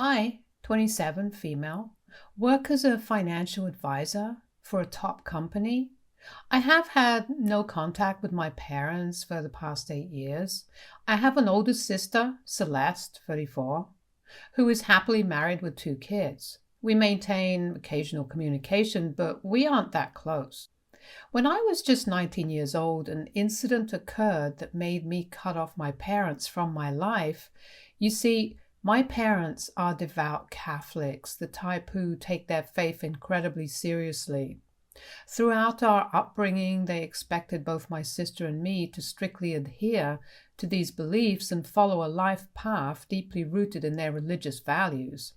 I, 27, female, work as a financial advisor for a top company. I have had no contact with my parents for the past 8 years. I have an older sister, Celeste, 34, who is happily married with 2 kids. We maintain occasional communication, but we aren't that close. When I was just 19 years old, an incident occurred that made me cut off my parents from my life. You see, my parents are devout Catholics, the type who take their faith incredibly seriously. Throughout our upbringing, they expected both my sister and me to strictly adhere to these beliefs and follow a life path deeply rooted in their religious values.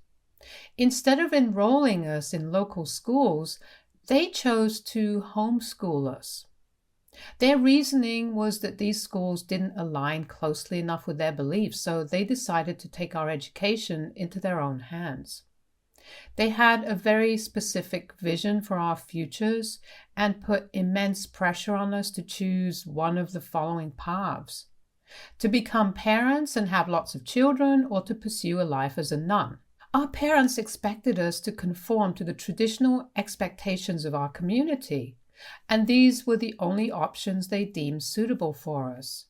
Instead of enrolling us in local schools, they chose to homeschool us. Their reasoning was that these schools didn't align closely enough with their beliefs, so they decided to take our education into their own hands. They had a very specific vision for our futures and put immense pressure on us to choose one of the following paths: to become parents and have lots of children, or to pursue a life as a nun. Our parents expected us to conform to the traditional expectations of our community, and these were the only options they deemed suitable for us.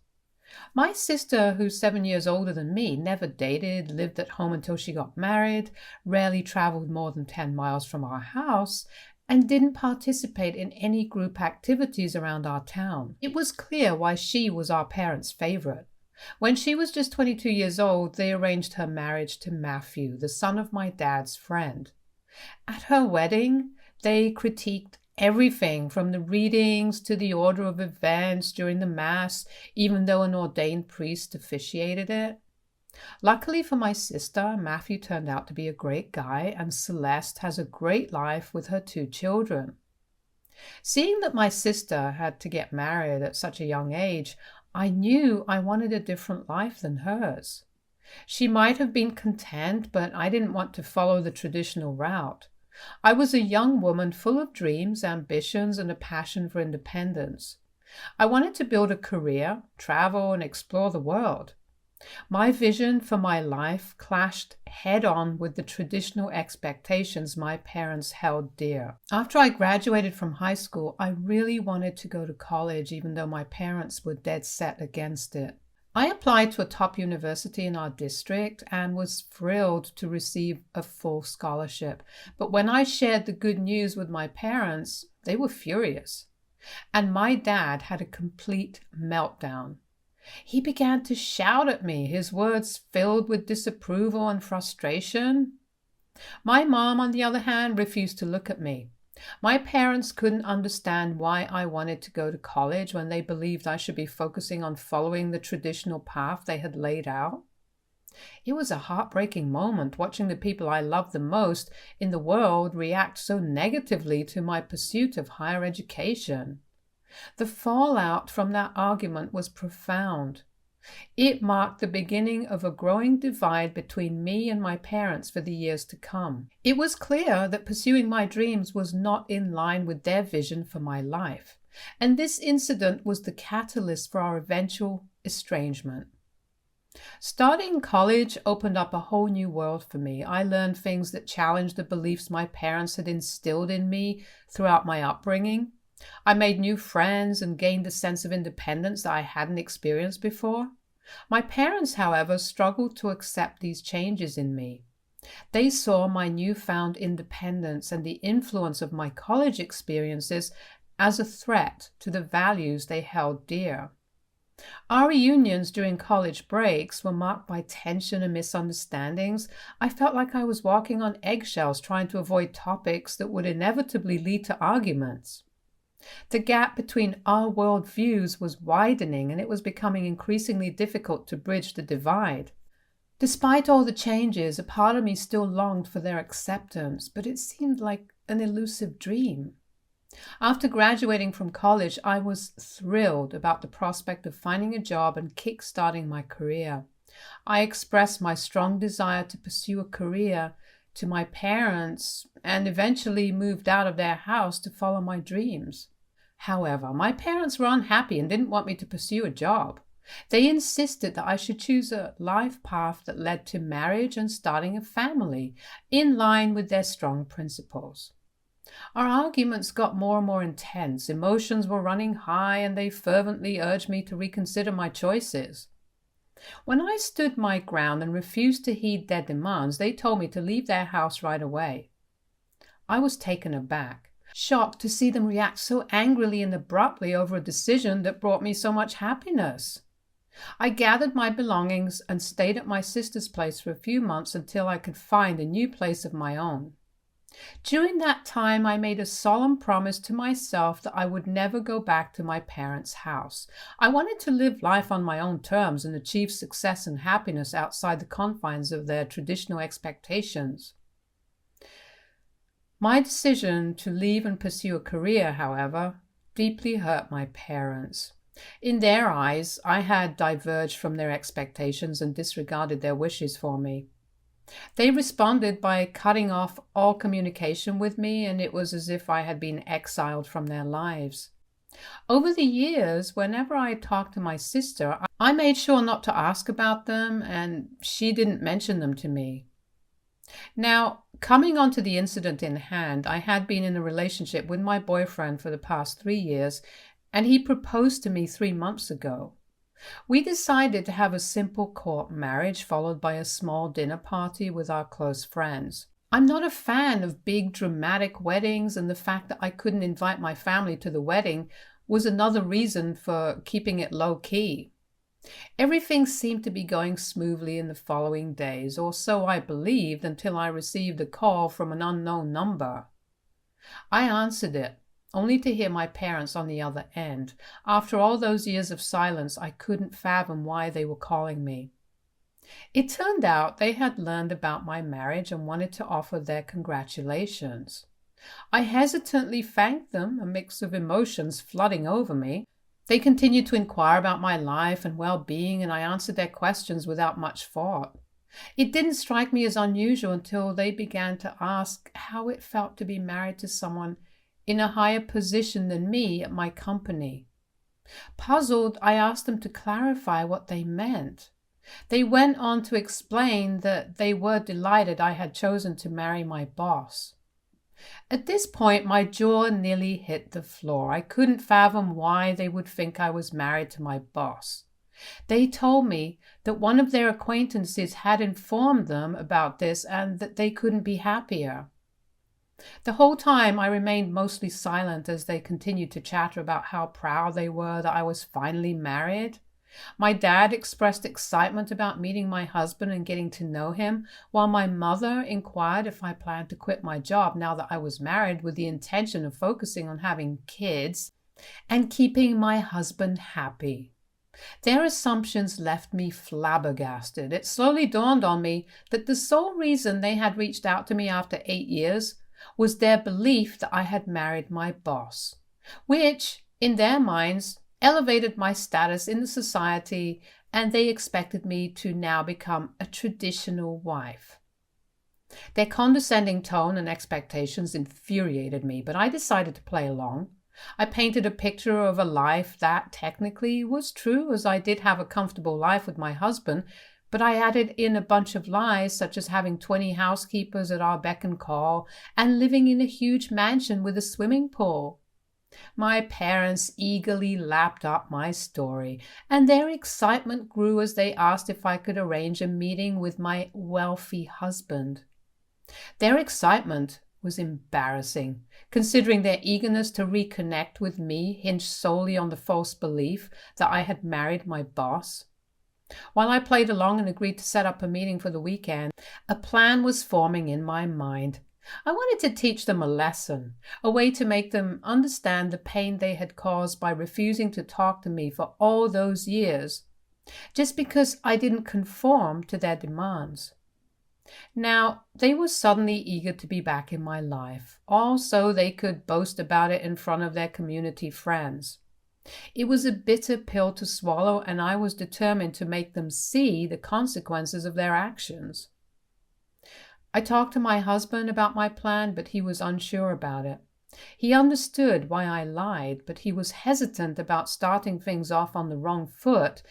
My sister, who's 7 years older than me, never dated, lived at home until she got married, rarely traveled more than 10 miles from our house, and didn't participate in any group activities around our town. It was clear why she was our parents' favorite. When she was just 22 years old, they arranged her marriage to Matthew, the son of my dad's friend. At her wedding, they critiqued everything from the readings to the order of events during the Mass, even though an ordained priest officiated it. Luckily for my sister, Matthew turned out to be a great guy, and Celeste has a great life with her 2 children. Seeing that my sister had to get married at such a young age, I knew I wanted a different life than hers. She might have been content, but I didn't want to follow the traditional route. I was a young woman full of dreams, ambitions, and a passion for independence. I wanted to build a career, travel, and explore the world. My vision for my life clashed head-on with the traditional expectations my parents held dear. After I graduated from high school, I really wanted to go to college, even though my parents were dead set against it. I applied to a top university in our district and was thrilled to receive a full scholarship. But when I shared the good news with my parents, they were furious. And my dad had a complete meltdown. He began to shout at me, his words filled with disapproval and frustration. My mom, on the other hand, refused to look at me. My parents couldn't understand why I wanted to go to college when they believed I should be focusing on following the traditional path they had laid out. It was a heartbreaking moment watching the people I loved the most in the world react so negatively to my pursuit of higher education. The fallout from that argument was profound. It marked the beginning of a growing divide between me and my parents for the years to come. It was clear that pursuing my dreams was not in line with their vision for my life, and this incident was the catalyst for our eventual estrangement. Starting college opened up a whole new world for me. I learned things that challenged the beliefs my parents had instilled in me throughout my upbringing. I made new friends and gained a sense of independence that I hadn't experienced before. My parents, however, struggled to accept these changes in me. They saw my newfound independence and the influence of my college experiences as a threat to the values they held dear. Our reunions during college breaks were marked by tension and misunderstandings. I felt like I was walking on eggshells trying to avoid topics that would inevitably lead to arguments. The gap between our worldviews was widening, and it was becoming increasingly difficult to bridge the divide. Despite all the changes, a part of me still longed for their acceptance, but it seemed like an elusive dream. After graduating from college, I was thrilled about the prospect of finding a job and kick-starting my career. I expressed my strong desire to pursue a career to my parents and eventually moved out of their house to follow my dreams. However, my parents were unhappy and didn't want me to pursue a job. They insisted that I should choose a life path that led to marriage and starting a family, in line with their strong principles. Our arguments got more and more intense. Emotions were running high, and they fervently urged me to reconsider my choices. When I stood my ground and refused to heed their demands, they told me to leave their house right away. I was taken aback, shocked to see them react so angrily and abruptly over a decision that brought me so much happiness. I gathered my belongings and stayed at my sister's place for a few months until I could find a new place of my own. During that time, I made a solemn promise to myself that I would never go back to my parents' house. I wanted to live life on my own terms and achieve success and happiness outside the confines of their traditional expectations. My decision to leave and pursue a career, however, deeply hurt my parents. In their eyes, I had diverged from their expectations and disregarded their wishes for me. They responded by cutting off all communication with me, and it was as if I had been exiled from their lives. Over the years, whenever I talked to my sister, I made sure not to ask about them, and she didn't mention them to me. Now, coming on to the incident in hand, I had been in a relationship with my boyfriend for the past 3 years, and he proposed to me 3 months ago. We decided to have a simple court marriage followed by a small dinner party with our close friends. I'm not a fan of big dramatic weddings, and the fact that I couldn't invite my family to the wedding was another reason for keeping it low key. Everything seemed to be going smoothly in the following days, or so I believed, until I received a call from an unknown number. I answered it, only to hear my parents on the other end. After all those years of silence, I couldn't fathom why they were calling me. It turned out they had learned about my marriage and wanted to offer their congratulations. I hesitantly thanked them, a mix of emotions flooding over me. They continued to inquire about my life and well-being, and I answered their questions without much thought. It didn't strike me as unusual until they began to ask how it felt to be married to someone in a higher position than me at my company. Puzzled, I asked them to clarify what they meant. They went on to explain that they were delighted I had chosen to marry my boss. At this point, my jaw nearly hit the floor. I couldn't fathom why they would think I was married to my boss. They told me that one of their acquaintances had informed them about this and that they couldn't be happier. The whole time I remained mostly silent as they continued to chatter about how proud they were that I was finally married. My dad expressed excitement about meeting my husband and getting to know him, while my mother inquired if I planned to quit my job now that I was married with the intention of focusing on having kids and keeping my husband happy. Their assumptions left me flabbergasted. It slowly dawned on me that the sole reason they had reached out to me after 8 years was their belief that I had married my boss, which, in their minds, elevated my status in the society, and they expected me to now become a traditional wife. Their condescending tone and expectations infuriated me, but I decided to play along. I painted a picture of a life that technically was true, as I did have a comfortable life with my husband, but I added in a bunch of lies, such as having 20 housekeepers at our beck and call and living in a huge mansion with a swimming pool. My parents eagerly lapped up my story, and their excitement grew as they asked if I could arrange a meeting with my wealthy husband. Their excitement was embarrassing, considering their eagerness to reconnect with me hinged solely on the false belief that I had married my boss. While I played along and agreed to set up a meeting for the weekend, a plan was forming in my mind. I wanted to teach them a lesson, a way to make them understand the pain they had caused by refusing to talk to me for all those years, just because I didn't conform to their demands. Now, they were suddenly eager to be back in my life, all so they could boast about it in front of their community friends. It was a bitter pill to swallow, and I was determined to make them see the consequences of their actions. I talked to my husband about my plan, but he was unsure about it. He understood why I lied, but he was hesitant about starting things off on the wrong foot,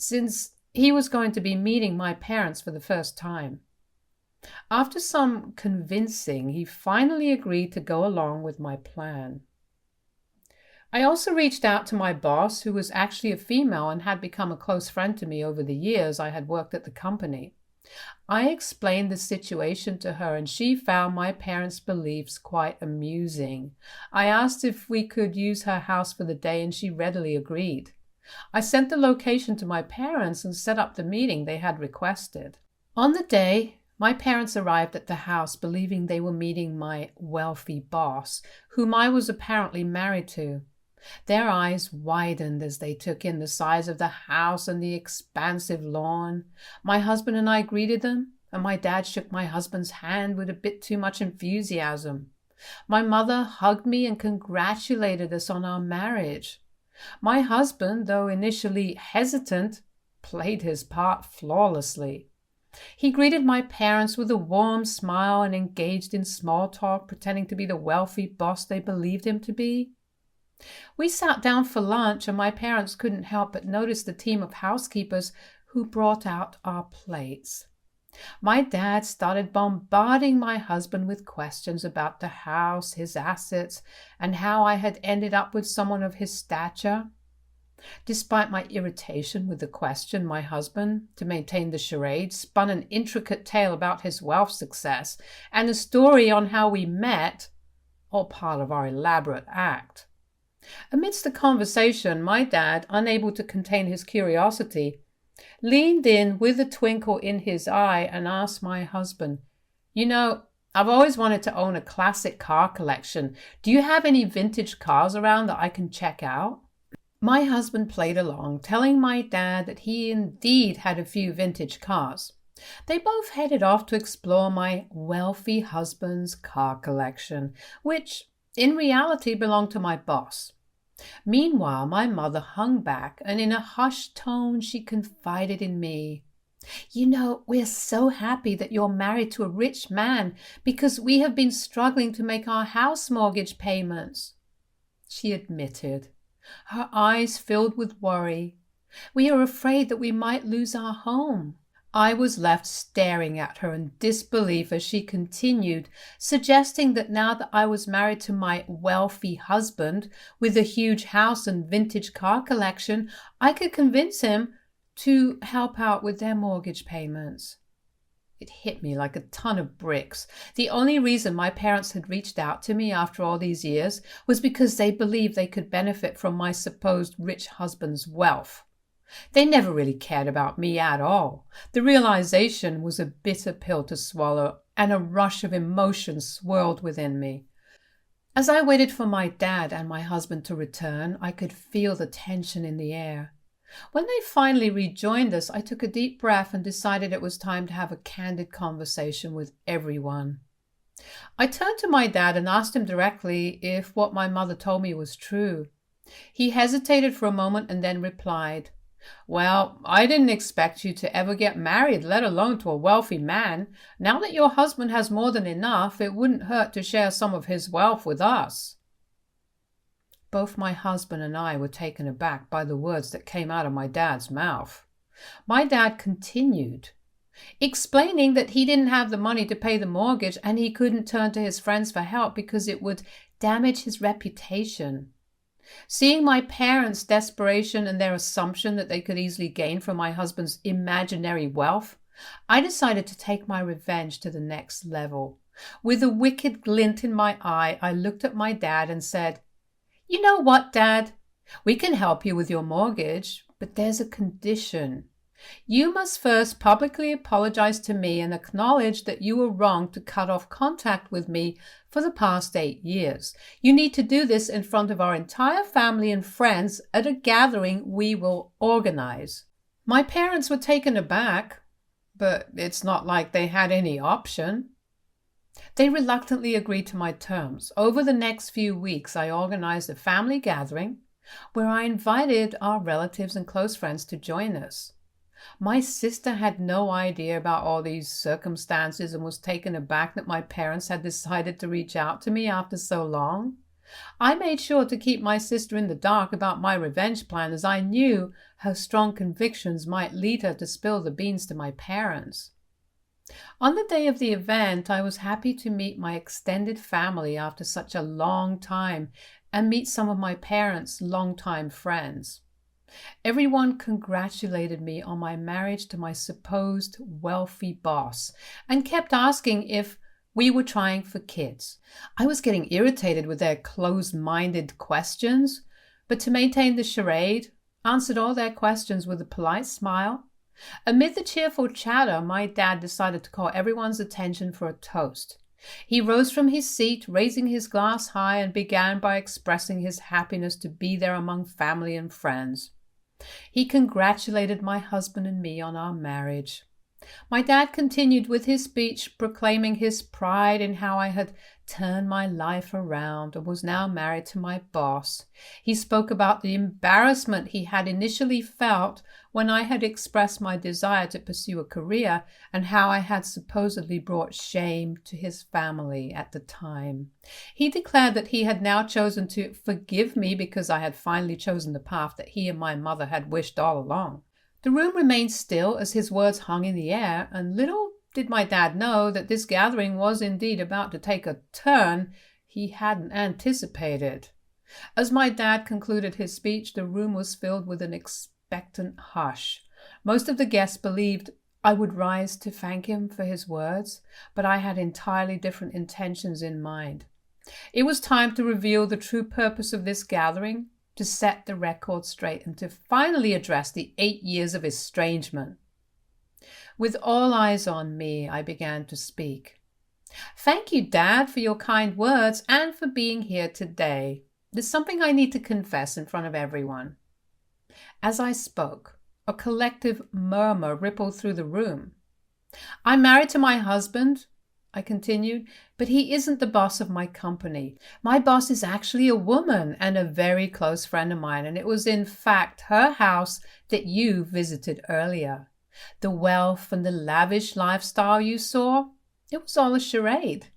since he was going to be meeting my parents for the first time. After some convincing, he finally agreed to go along with my plan. I also reached out to my boss, who was actually a female and had become a close friend to me over the years I had worked at the company. I explained the situation to her, and she found my parents' beliefs quite amusing. I asked if we could use her house for the day, and she readily agreed. I sent the location to my parents and set up the meeting they had requested. On the day, my parents arrived at the house believing they were meeting my wealthy boss, whom I was apparently married to. Their eyes widened as they took in the size of the house and the expansive lawn. My husband and I greeted them, and my dad shook my husband's hand with a bit too much enthusiasm. My mother hugged me and congratulated us on our marriage. My husband, though initially hesitant, played his part flawlessly. He greeted my parents with a warm smile and engaged in small talk, pretending to be the wealthy boss they believed him to be. We sat down for lunch, and my parents couldn't help but notice the team of housekeepers who brought out our plates. My dad started bombarding my husband with questions about the house, his assets, and how I had ended up with someone of his stature. Despite my irritation with the question, my husband, to maintain the charade, spun an intricate tale about his wealth success and a story on how we met, all part of our elaborate act. Amidst the conversation, my dad, unable to contain his curiosity, leaned in with a twinkle in his eye and asked my husband, I've always wanted to own a classic car collection. Do you have any vintage cars around that I can check out?" My husband played along, telling my dad that he indeed had a few vintage cars. They both headed off to explore my wealthy husband's car collection, which in reality belonged to my boss. Meanwhile, my mother hung back, and in a hushed tone she confided in me. We're so happy that you're married to a rich man because we have been struggling to make our house mortgage payments," she admitted. Her eyes filled with worry. "We are afraid that we might lose our home." I was left staring at her in disbelief as she continued, suggesting that now that I was married to my wealthy husband with a huge house and vintage car collection, I could convince him to help out with their mortgage payments. It hit me like a ton of bricks. The only reason my parents had reached out to me after all these years was because they believed they could benefit from my supposed rich husband's wealth. They never really cared about me at all. The realization was a bitter pill to swallow, and a rush of emotion swirled within me. As I waited for my dad and my husband to return, I could feel the tension in the air. When they finally rejoined us, I took a deep breath and decided it was time to have a candid conversation with everyone. I turned to my dad and asked him directly if what my mother told me was true. He hesitated for a moment and then replied, "Well, I didn't expect you to ever get married, let alone to a wealthy man. Now that your husband has more than enough, it wouldn't hurt to share some of his wealth with us." Both my husband and I were taken aback by the words that came out of my dad's mouth. My dad continued, explaining that he didn't have the money to pay the mortgage and he couldn't turn to his friends for help because it would damage his reputation. Seeing my parents' desperation and their assumption that they could easily gain from my husband's imaginary wealth, I decided to take my revenge to the next level. With a wicked glint in my eye, I looked at my dad and said, "You know what, Dad? We can help you with your mortgage, but there's a condition. You must first publicly apologize to me and acknowledge that you were wrong to cut off contact with me for the past 8 years. You need to do this in front of our entire family and friends at a gathering we will organize." My parents were taken aback, but it's not like they had any option. They reluctantly agreed to my terms. Over the next few weeks, I organized a family gathering where I invited our relatives and close friends to join us. My sister had no idea about all these circumstances and was taken aback that my parents had decided to reach out to me after so long. I made sure to keep my sister in the dark about my revenge plan, as I knew her strong convictions might lead her to spill the beans to my parents. On the day of the event, I was happy to meet my extended family after such a long time and meet some of my parents' longtime friends. Everyone congratulated me on my marriage to my supposed wealthy boss and kept asking if we were trying for kids. I was getting irritated with their closed-minded questions, but to maintain the charade, answered all their questions with a polite smile. Amid the cheerful chatter, my dad decided to call everyone's attention for a toast. He rose from his seat, raising his glass high, and began by expressing his happiness to be there among family and friends. He congratulated my husband and me on our marriage. My dad continued with his speech, proclaiming his pride in how I had turned my life around and was now married to my boss. He spoke about the embarrassment he had initially felt when I had expressed my desire to pursue a career and how I had supposedly brought shame to his family at the time. He declared that he had now chosen to forgive me because I had finally chosen the path that he and my mother had wished all along. The room remained still as his words hung in the air, and little did my dad know that this gathering was indeed about to take a turn he hadn't anticipated. As my dad concluded his speech, the room was filled with an expectant hush. Most of the guests believed I would rise to thank him for his words, but I had entirely different intentions in mind. It was time to reveal the true purpose of this gathering, to set the record straight, and to finally address the 8 years of estrangement. With all eyes on me, I began to speak. Thank you, Dad, for your kind words and for being here today. There's something I need to confess in front of everyone. As I spoke, a collective murmur rippled through the room. I'm married to my husband, I continued, but he isn't the boss of my company. My boss is actually a woman and a very close friend of mine, and it was in fact her house that you visited earlier. The wealth and the lavish lifestyle you saw, it was all a charade.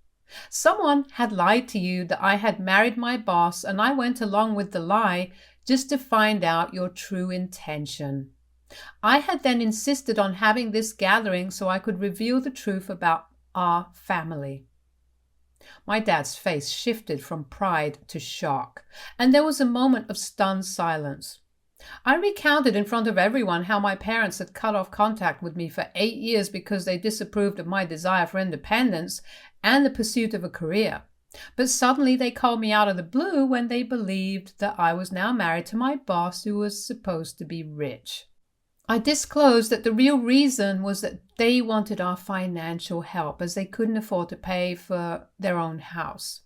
Someone had lied to you that I had married my boss, and I went along with the lie just to find out your true intention. I had then insisted on having this gathering so I could reveal the truth about our family. My dad's face shifted from pride to shock, and there was a moment of stunned silence. I recounted in front of everyone how my parents had cut off contact with me for 8 years because they disapproved of my desire for independence and the pursuit of a career. But suddenly they called me out of the blue when they believed that I was now married to my boss, who was supposed to be rich. I disclosed that the real reason was that they wanted our financial help, as they couldn't afford to pay for their own house.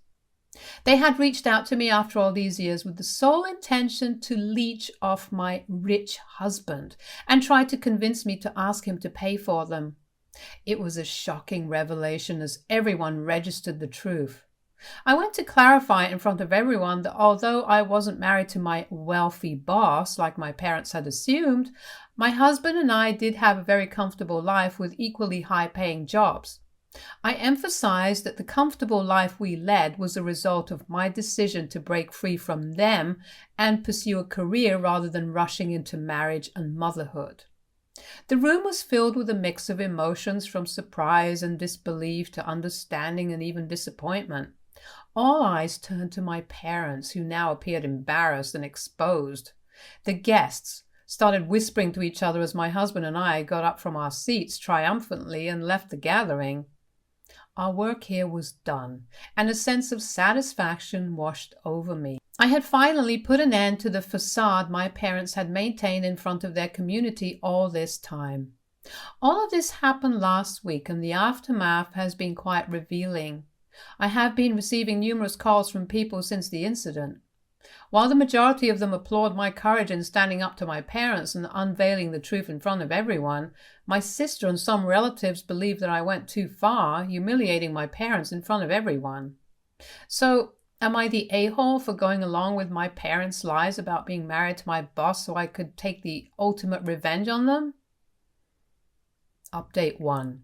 They had reached out to me after all these years with the sole intention to leech off my rich husband and try to convince me to ask him to pay for them. It was a shocking revelation as everyone registered the truth. I went to clarify in front of everyone that although I wasn't married to my wealthy boss like my parents had assumed, my husband and I did have a very comfortable life with equally high-paying jobs. I emphasized that the comfortable life we led was a result of my decision to break free from them and pursue a career rather than rushing into marriage and motherhood. The room was filled with a mix of emotions, from surprise and disbelief to understanding and even disappointment. All eyes turned to my parents, who now appeared embarrassed and exposed. The guests started whispering to each other as my husband and I got up from our seats triumphantly and left the gathering. Our work here was done, and a sense of satisfaction washed over me. I had finally put an end to the facade my parents had maintained in front of their community all this time. All of this happened last week, and the aftermath has been quite revealing. I have been receiving numerous calls from people since the incident. While the majority of them applaud my courage in standing up to my parents and unveiling the truth in front of everyone, my sister and some relatives believe that I went too far, humiliating my parents in front of everyone. So, am I the a-hole for going along with my parents' lies about being married to my boss so I could take the ultimate revenge on them? Update 1.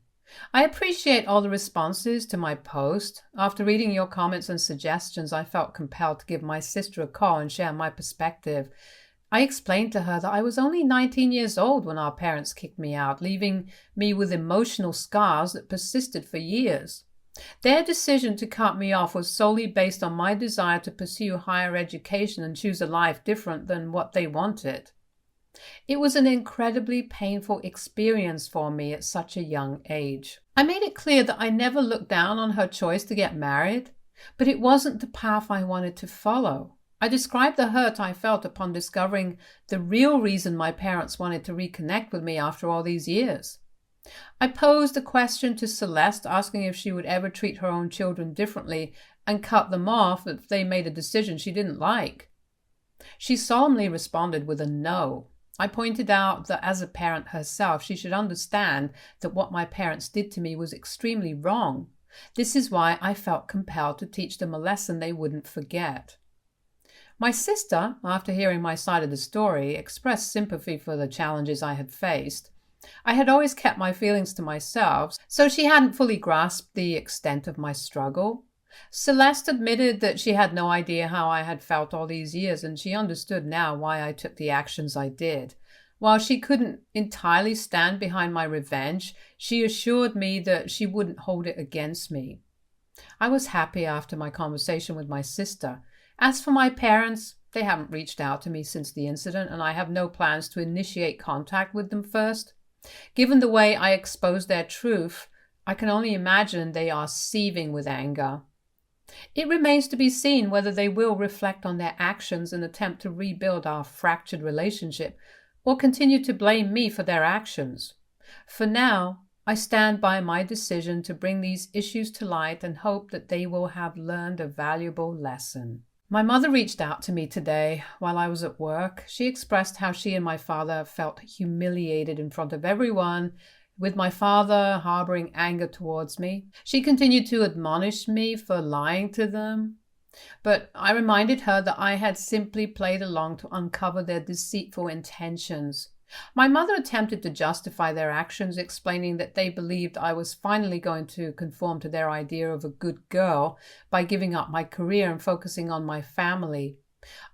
I appreciate all the responses to my post. After reading your comments and suggestions, I felt compelled to give my sister a call and share my perspective. I explained to her that I was only 19 years old when our parents kicked me out, leaving me with emotional scars that persisted for years. Their decision to cut me off was solely based on my desire to pursue higher education and choose a life different than what they wanted. It was an incredibly painful experience for me at such a young age. I made it clear that I never looked down on her choice to get married, but it wasn't the path I wanted to follow. I described the hurt I felt upon discovering the real reason my parents wanted to reconnect with me after all these years. I posed a question to Celeste, asking if she would ever treat her own children differently and cut them off if they made a decision she didn't like. She solemnly responded with a no. I pointed out that as a parent herself, she should understand that what my parents did to me was extremely wrong. This is why I felt compelled to teach them a lesson they wouldn't forget. My sister, after hearing my side of the story, expressed sympathy for the challenges I had faced. I had always kept my feelings to myself, so she hadn't fully grasped the extent of my struggle. Celeste admitted that she had no idea how I had felt all these years, and she understood now why I took the actions I did. While she couldn't entirely stand behind my revenge, she assured me that she wouldn't hold it against me. I was happy after my conversation with my sister. As for my parents, they haven't reached out to me since the incident, and I have no plans to initiate contact with them first. Given the way I exposed their truth, I can only imagine they are seething with anger. It remains to be seen whether they will reflect on their actions and attempt to rebuild our fractured relationship, or continue to blame me for their actions. For now, I stand by my decision to bring these issues to light and hope that they will have learned a valuable lesson. My mother reached out to me today while I was at work. She expressed how she and my father felt humiliated in front of everyone, with my father harboring anger towards me. She continued to admonish me for lying to them, but I reminded her that I had simply played along to uncover their deceitful intentions. My mother attempted to justify their actions, explaining that they believed I was finally going to conform to their idea of a good girl by giving up my career and focusing on my family.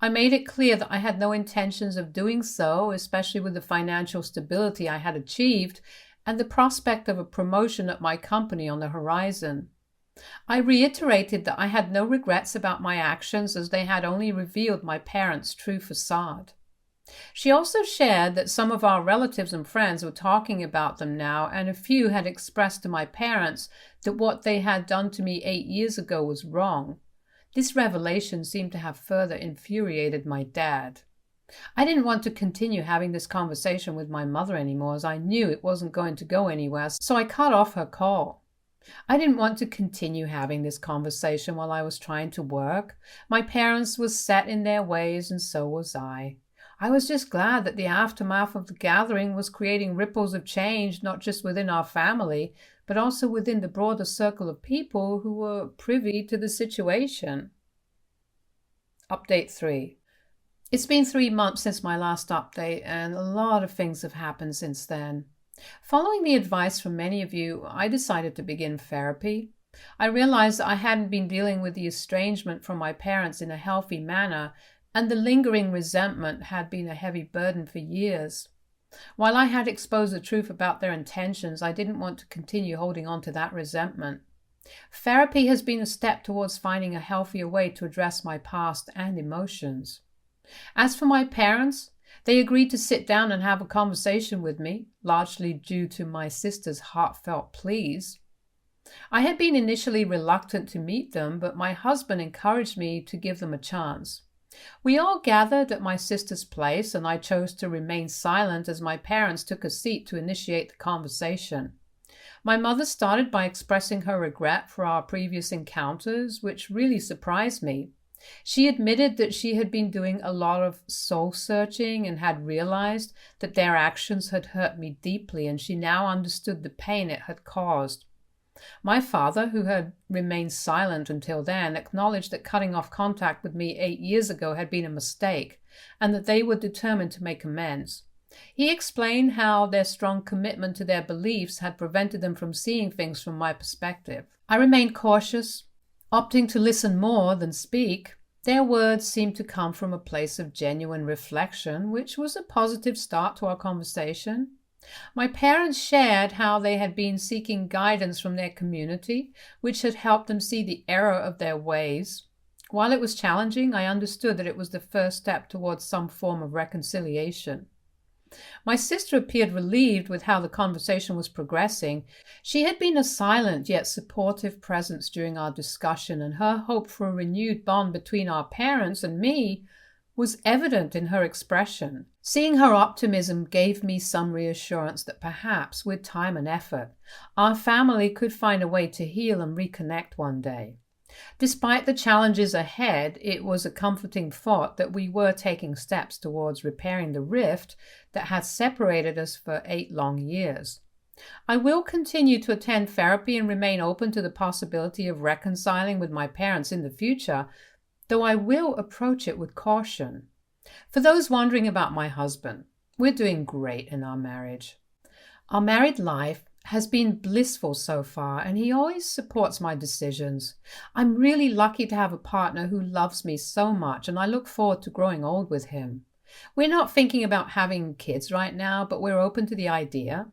I made it clear that I had no intentions of doing so, especially with the financial stability I had achieved and the prospect of a promotion at my company on the horizon. I reiterated that I had no regrets about my actions, as they had only revealed my parents' true facade. She also shared that some of our relatives and friends were talking about them now, and a few had expressed to my parents that what they had done to me 8 years ago was wrong. This revelation seemed to have further infuriated my dad. I didn't want to continue having this conversation with my mother anymore, as I knew it wasn't going to go anywhere, so I cut off her call. I didn't want to continue having this conversation while I was trying to work. My parents were set in their ways, and so was I. I was just glad that the aftermath of the gathering was creating ripples of change, not just within our family, but also within the broader circle of people who were privy to the situation. Update 3. It's been 3 months since my last update, and a lot of things have happened since then. Following the advice from many of you, I decided to begin therapy. I realized that I hadn't been dealing with the estrangement from my parents in a healthy manner, and the lingering resentment had been a heavy burden for years. While I had exposed the truth about their intentions, I didn't want to continue holding on to that resentment. Therapy has been a step towards finding a healthier way to address my past and emotions. As for my parents, they agreed to sit down and have a conversation with me, largely due to my sister's heartfelt pleas. I had been initially reluctant to meet them, but my husband encouraged me to give them a chance. We all gathered at my sister's place, and I chose to remain silent as my parents took a seat to initiate the conversation. My mother started by expressing her regret for our previous encounters, which really surprised me. She admitted that she had been doing a lot of soul-searching and had realized that their actions had hurt me deeply, and she now understood the pain it had caused. My father, who had remained silent until then, acknowledged that cutting off contact with me 8 years ago had been a mistake, and that they were determined to make amends. He explained how their strong commitment to their beliefs had prevented them from seeing things from my perspective. I remained cautious, opting to listen more than speak. Their words seemed to come from a place of genuine reflection, which was a positive start to our conversation. My parents shared how they had been seeking guidance from their community, which had helped them see the error of their ways. While it was challenging, I understood that it was the first step towards some form of reconciliation. My sister appeared relieved with how the conversation was progressing. She had been a silent yet supportive presence during our discussion, and her hope for a renewed bond between our parents and me was evident in her expression. Seeing her optimism gave me some reassurance that perhaps, with time and effort, our family could find a way to heal and reconnect one day. Despite the challenges ahead, it was a comforting thought that we were taking steps towards repairing the rift that had separated us for 8 long years. I will continue to attend therapy and remain open to the possibility of reconciling with my parents in the future, though I will approach it with caution. For those wondering about my husband, we're doing great in our marriage. Our married life has been blissful so far, and he always supports my decisions. I'm really lucky to have a partner who loves me so much, and I look forward to growing old with him. We're not thinking about having kids right now, but we're open to the idea.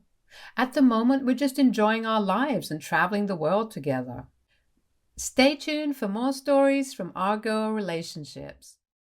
At the moment, we're just enjoying our lives and traveling the world together. Stay tuned for more stories from Argo Relationships.